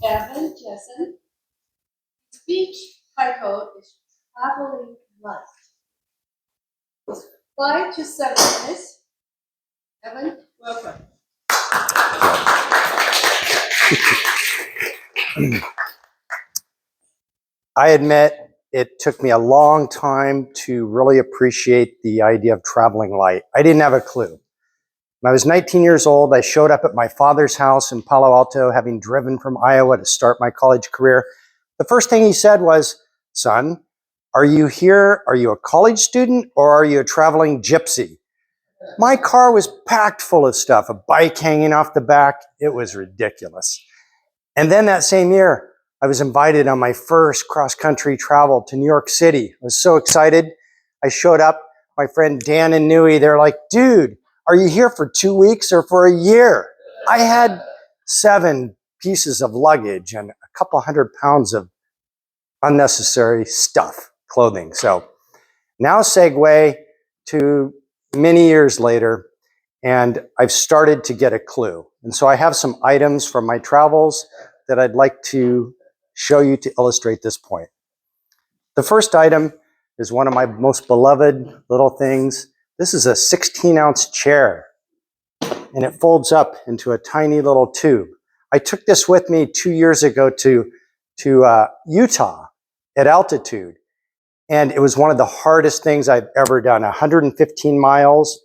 Evan Jessen. His speech title is Traveling Light. It's 5 to 7 minutes. Evan, welcome. I admit it took me a long time to really appreciate the idea of traveling light. I didn't have a clue. When I was 19 years old, I showed up at my father's house in Palo Alto, having driven from Iowa to start my college career. The first thing he said was, "Son, are you here? Are you a college student or are you a traveling gypsy?" My car was packed full of stuff, a bike hanging off the back. It was ridiculous. And then that same year, I was invited on my first cross-country travel to New York City. I was so excited. I showed up, my friend Dan and Nui, they're like, "Dude, are you here for 2 weeks or for a year?" I had 7 pieces of luggage and a couple hundred pounds of unnecessary stuff, clothing. So now segue to many years later, and I've started to get a clue. And so I have some items from my travels that I'd like to show you to illustrate this point. The first item is one of my most beloved little things. This is a 16-ounce chair, and it folds up into a tiny little tube. I took this with me 2 years ago to Utah at altitude, and it was one of the hardest things I've ever done. 115 miles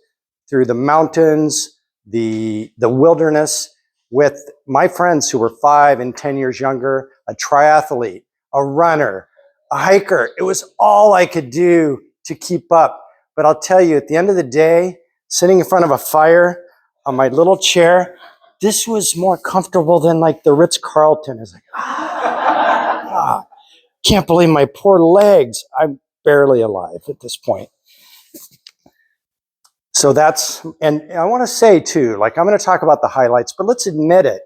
through the mountains, the wilderness, with my friends who were 5 and 10 years younger, a triathlete, a runner, a hiker. It was all I could do to keep up. But I'll tell you, at the end of the day, sitting in front of a fire on my little chair, this was more comfortable than like the Ritz-Carlton. It's like, can't believe my poor legs. I'm barely alive at this point. So that's, and I want to say too, like I'm going to talk about the highlights, but let's admit it.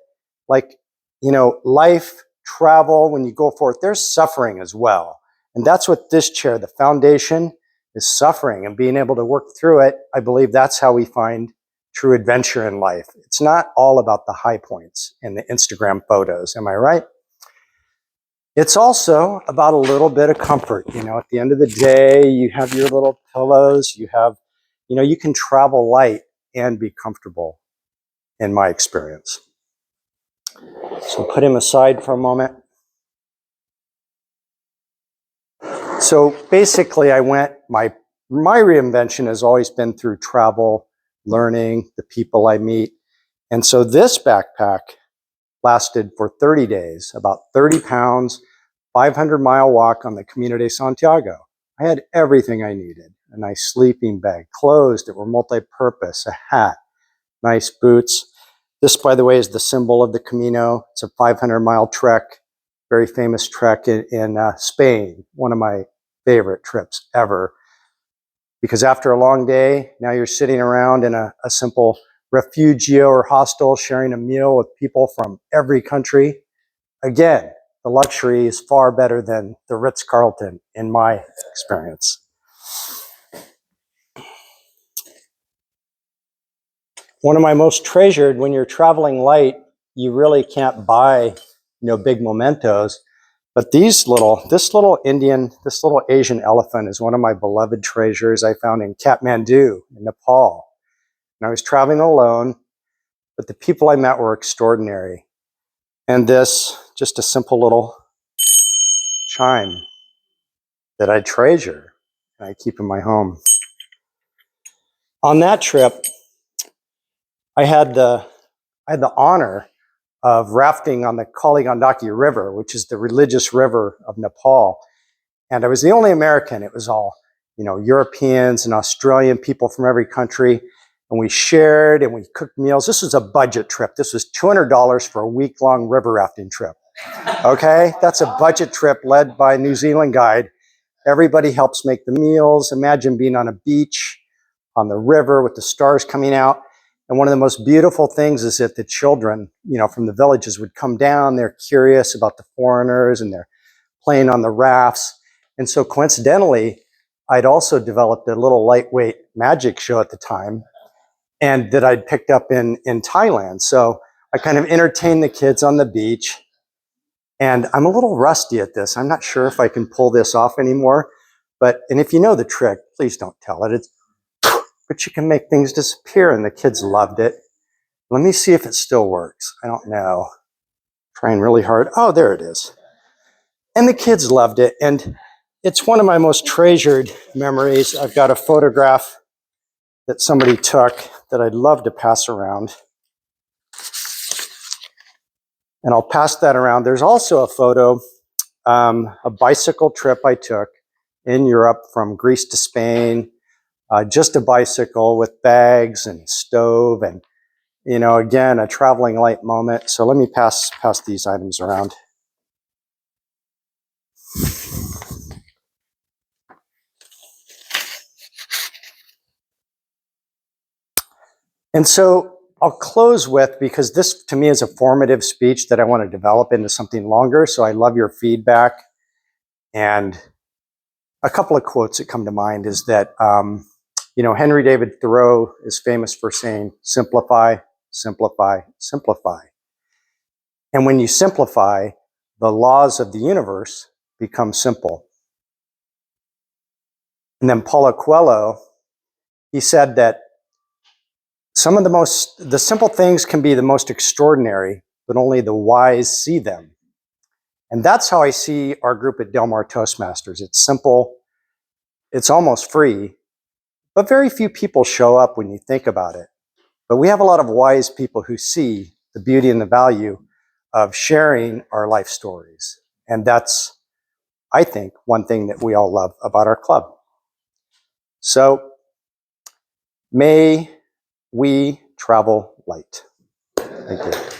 Like, you know, life, travel, when you go forth, there's suffering as well. And that's what this chair, the foundation, is suffering, and being able to work through it. I believe that's how we find true adventure in life. It's not all about the high points and the Instagram photos. Am I right? It's also about a little bit of comfort. You know, at the end of the day, you have your little pillows, you have, you know, you can travel light and be comfortable, in my experience. So put him aside for a moment. So basically my reinvention has always been through travel, learning, the people I meet. And so this backpack lasted for 30 days, about 30 pounds, 500-mile walk on the Camino de Santiago. I had everything I needed: a nice sleeping bag, clothes that were multi-purpose, a hat, nice boots. This, by the way, is the symbol of the Camino. It's a 500-mile trek, very famous trek in Spain, one of my favorite trips ever. Because after a long day, now you're sitting around in a simple refugio or hostel, sharing a meal with people from every country. Again, the luxury is far better than the Ritz-Carlton in my experience. One of my most treasured, when you're traveling light, you really can't buy, big mementos. But this little Asian elephant is one of my beloved treasures I found in Kathmandu, in Nepal. And I was traveling alone, but the people I met were extraordinary. And this, just a simple little chime that I treasure and I keep in my home. On that trip, I had the honor of rafting on the Kali Gandaki River, which is the religious river of Nepal. And I was the only American. It was all, Europeans and Australian people from every country. And we shared and we cooked meals. This was a budget trip. This was $200 for a week-long river rafting trip. Okay, that's a budget trip led by a New Zealand guide. Everybody helps make the meals. Imagine being on a beach, on the river with the stars coming out. And one of the most beautiful things is that the children, from the villages would come down. They're curious about the foreigners and they're playing on the rafts. And so coincidentally, I'd also developed a little lightweight magic show at the time, and that I'd picked up in Thailand. So I kind of entertained the kids on the beach. And I'm a little rusty at this. I'm not sure if I can pull this off anymore. And if you know the trick, please don't tell it. But you can make things disappear, and the kids loved it. Let me see if it still works. I don't know. Trying really hard. Oh, there it is. And the kids loved it. And it's one of my most treasured memories. I've got a photograph that somebody took that I'd love to pass around. And I'll pass that around. There's also a photo, a bicycle trip I took in Europe from Greece to Spain, just a bicycle with bags and stove and, again, a traveling light moment. So let me pass these items around. And so I'll close with, because this to me is a formative speech that I want to develop into something longer. So I love your feedback. And a couple of quotes that come to mind is that, Henry David Thoreau is famous for saying, simplify, simplify, simplify. And when you simplify, the laws of the universe become simple. And then Paulo Coelho, he said that some of the simple things can be the most extraordinary, but only the wise see them. And that's how I see our group at Del Mar Toastmasters. It's simple, it's almost free, but very few people show up when you think about it. But we have a lot of wise people who see the beauty and the value of sharing our life stories. And that's, I think, one thing that we all love about our club. So may we travel light. Thank you.